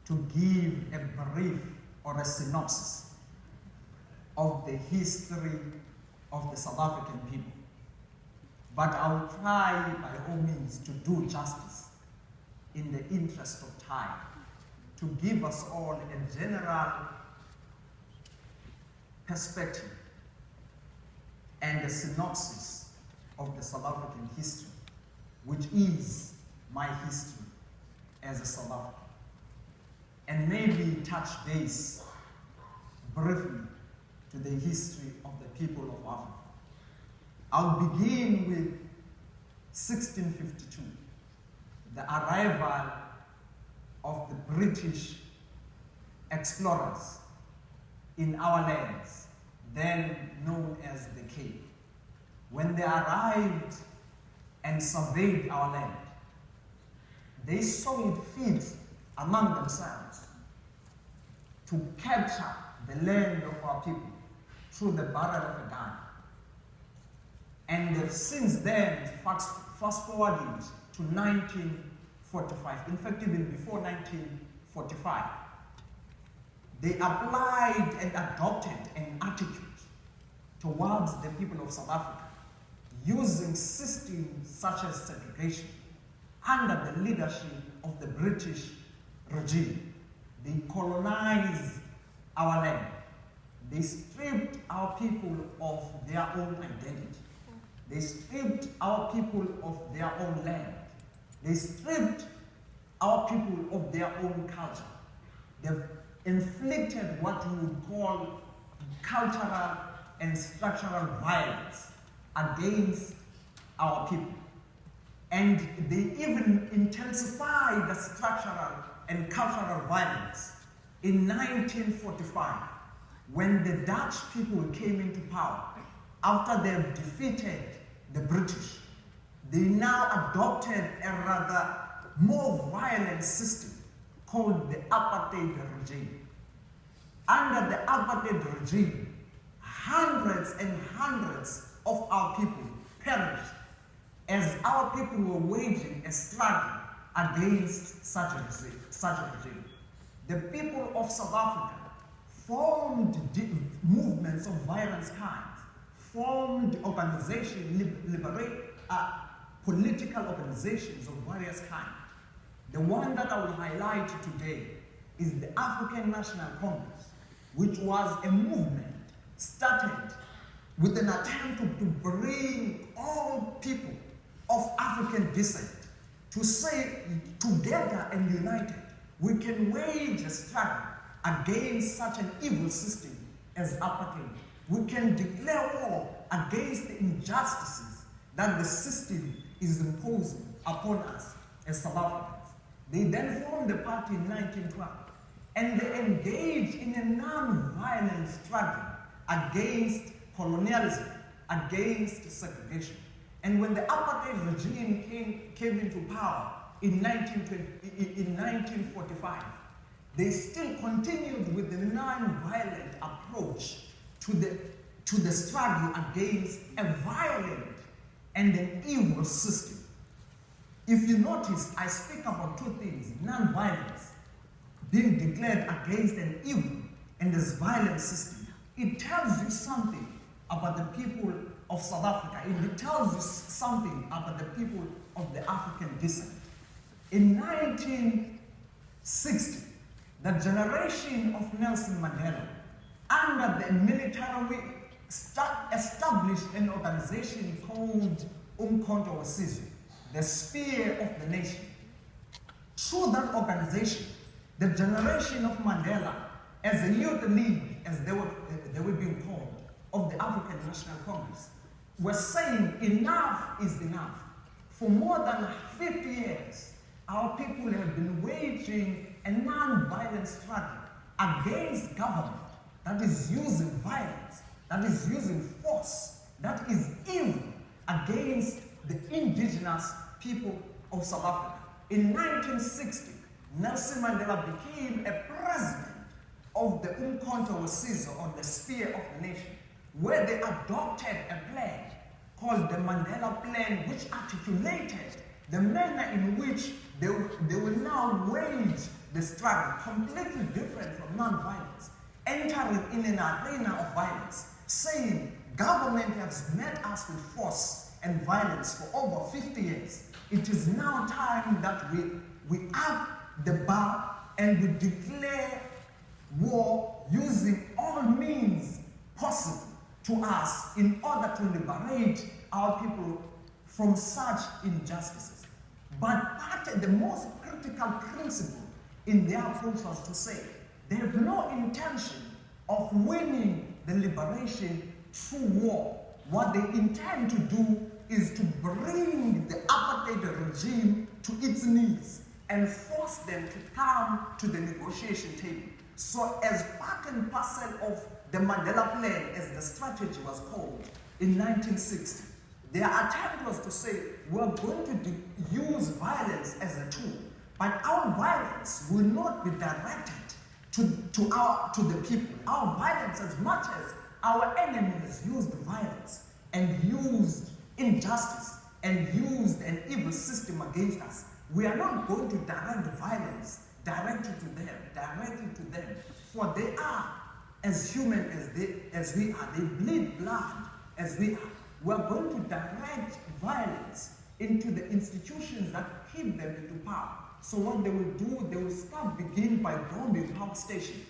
to give a brief or a synopsis of the history of the South African people. But I will try by all means to do justice in the interest of time, to give us all a general perspective and a synopsis of the South African history, which is my history as a South African. And maybe touch base briefly to the history of the people of Africa. I'll begin with 1652, the arrival of the British explorers in our lands, then known as the Cape. When they arrived and surveyed our land, they saw it fit among themselves to capture the land of our people through the barrel of a gun. And they've since then, fast forwarded to 1945, in fact even before 1945, they applied and adopted an attitude towards the people of South Africa using systems such as segregation under the leadership of the British regime. They colonized our land. They stripped our people of their own identity. They stripped our people of their own land. They stripped our people of their own culture. They've inflicted what we would call cultural and structural violence against our people. And they even intensified the structural and cultural violence in 1945, when the Dutch people came into power. After they have defeated the British, they now adopted a rather more violent system called the apartheid regime. Under the apartheid regime, hundreds and hundreds of our people perished as our people were waging a struggle against such a regime. The people of South Africa formed movements of various kinds, formed political organizations of various kinds. The one that I will highlight today is the African National Congress, which was a movement started with an attempt to bring all people of African descent to say, together and united, we can wage a struggle against such an evil system as apartheid. We can declare war against the injustices that the system is imposing upon us as South Africans. They then formed the party in 1912, and they engaged in a non-violent struggle against colonialism, against segregation. And when the apartheid regime came into power in 1945, they still continued with the non-violent approach to the struggle against a violent and an evil system. If you notice, I speak about two things: non-violence, being declared against an evil and this violent system. It tells you something about the people of South Africa. It tells you something about the people of the African descent. In 1960, the generation of Nelson Mandela, under the military wing, established an organization called Moncton NB, the Spear of the Nation. Through that organization, the generation of Mandela, as a youth league, as they were being called, of the African National Congress, were saying enough is enough. For more than 50 years, our people have been waging a non-violent struggle against government that is using violence, that is using force, that is evil against the indigenous people of South Africa. In 1960, Nelson Mandela became a president of the Moncton NB, or the Spear of the Nation, where they adopted a plan called the Mandela Plan, which articulated the manner in which they will now wage the struggle, completely different from non-violence, entering in an arena of violence, saying government has met us with force and violence for over 50 years. It is now time that we up the bar and we declare war using all means possible to us in order to liberate our people from such injustices. But the most critical principle in their approach was to say they have no intention of winning the liberation through war. What they intend to do is to bring the apartheid regime to its knees and force them to come to the negotiation table. So as part and parcel of the Mandela Plan, as the strategy was called, in 1960, their attempt was to say, we're going to use violence as a tool, but our violence will not be directed to the people. Our violence, as much as our enemy has used violence and used injustice and used an evil system against us, we are not going to direct violence directly to them, for they are as human as we are. They bleed blood as we are. We are going to direct violence into the institutions that keep them into power. So what they will do, they will begin by bombing power stations,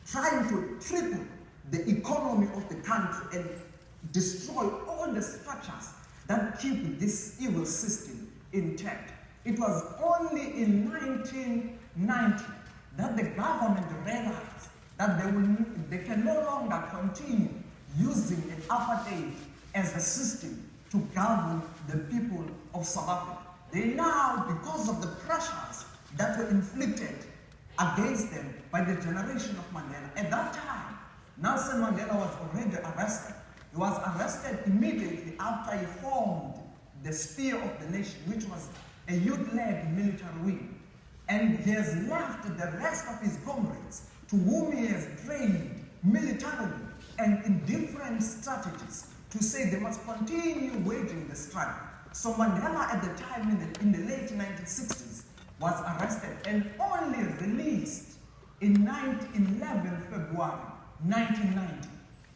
trying to triple the economy of the country and destroy all the structures that keep this evil system intact. It was only in 1990 that the government realized that they can no longer continue using an apartheid as a system to govern the people of South Africa. They now, because of the pressures that were inflicted against them by the generation of Mandela, at that time, Nelson Mandela was already arrested. He was arrested immediately after he formed the Spear of the Nation, which was a youth-led military wing. And he has left the rest of his comrades, to whom he has trained militarily and in different strategies, to say they must continue waging the struggle. So Mandela at the time in the late 1960s was arrested and only released in 11 February 1990.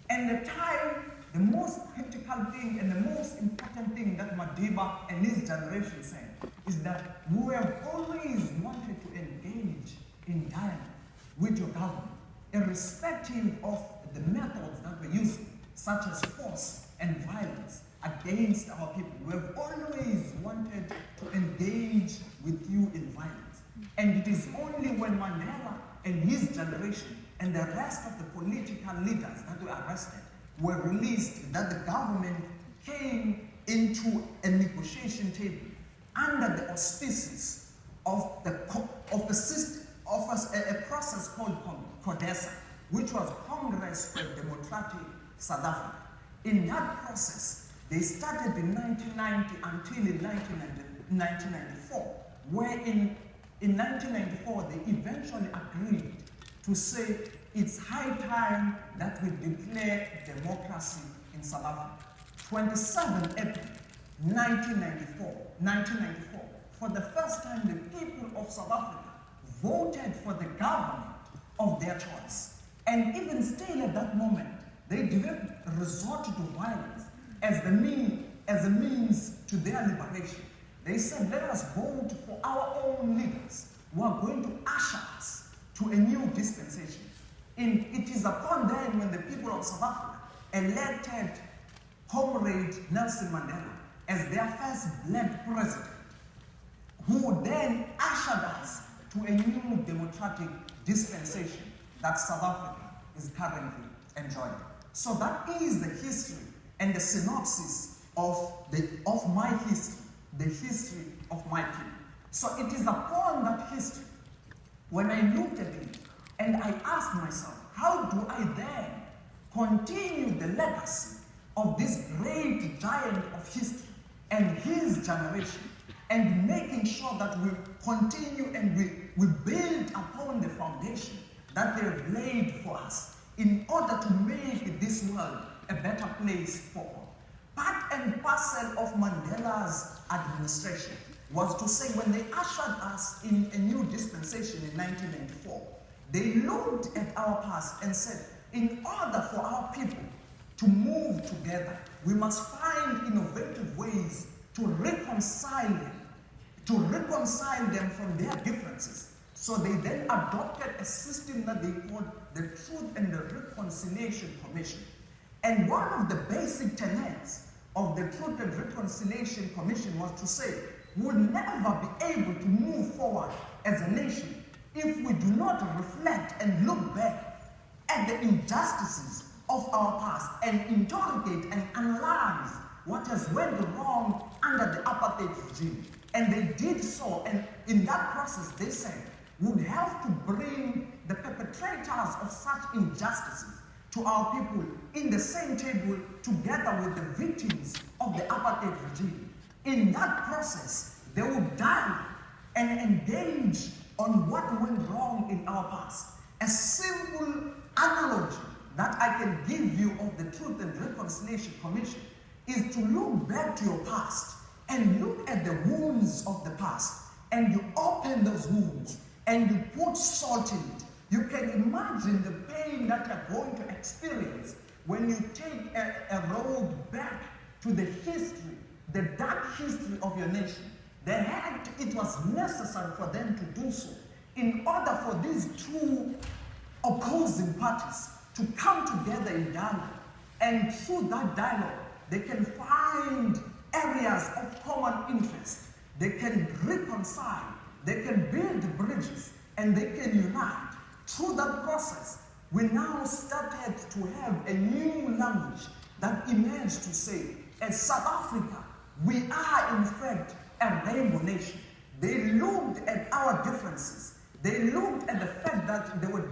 And the time, the most critical thing and the most important thing that Madiba and his generation said is that we have always wanted to engage in dialogue with your government, irrespective of the methods that we're using, such as force and violence against our people. We have always wanted to engage with you in violence. And it is only when Mandela and his generation and the rest of the political leaders that were arrested were released that the government came into a negotiation table under the auspices of the system, of a process called CODESA, which was Congress for Democratic South Africa. In that process, they started in 1990 until in 1994, where in 1994 they eventually agreed to say it's high time that we declare democracy in South Africa. 27 April 1994, for the first time the people of South Africa voted for the government of their choice. And even still at that moment, they didn't resort to violence as a means to their liberation. They said, let us vote for our own leaders who are going to usher us to a new dispensation. And it is upon them when the people of South Africa elected Comrade Nelson Mandela as their first black president, who then ushered us to a new democratic dispensation that South Africa is currently enjoying. So that is the history and the synopsis of my history, the history of my people. So it is upon that history, when I looked at it, and I asked myself, how do I then continue the legacy of this great giant of history and his generation, and making sure that we continue and we build upon the foundation that they have laid for us in order to make this world a better place for all. Part and parcel of Mandela's administration was to say, when they ushered us in a new dispensation in 1994, they looked at our past and said, in order for our people to move together, we must find innovative ways to reconcile them from their differences. So they then adopted a system that they called the Truth and the Reconciliation Commission. And one of the basic tenets of the Truth and Reconciliation Commission was to say, we'll never be able to move forward as a nation if we do not reflect and look back at the injustices of our past and interrogate and analyze what has went wrong under the apartheid regime. And they did so, and in that process they said, we'd have to bring the perpetrators of such injustices to our people in the same table together with the victims of the apartheid regime. In that process, they would dialogue and engage on what went wrong in our past. A simple analogy that I can give you of the Truth and Reconciliation Commission is to look back to your past and look at the wounds of the past, and you open those wounds and you put salt in it. You can imagine the pain that you're going to experience when you take a road back to the history, the dark history of your nation. It was necessary for them to do so in order for these two opposing parties to come together in dialogue. And through that dialogue, they can find areas of common interest. They can reconcile, they can build bridges, and they can unite. Through that process, we now started to have a new language that emerged to say, as South Africa, we are in fact a rainbow nation. They looked at our differences. They looked at the fact that there were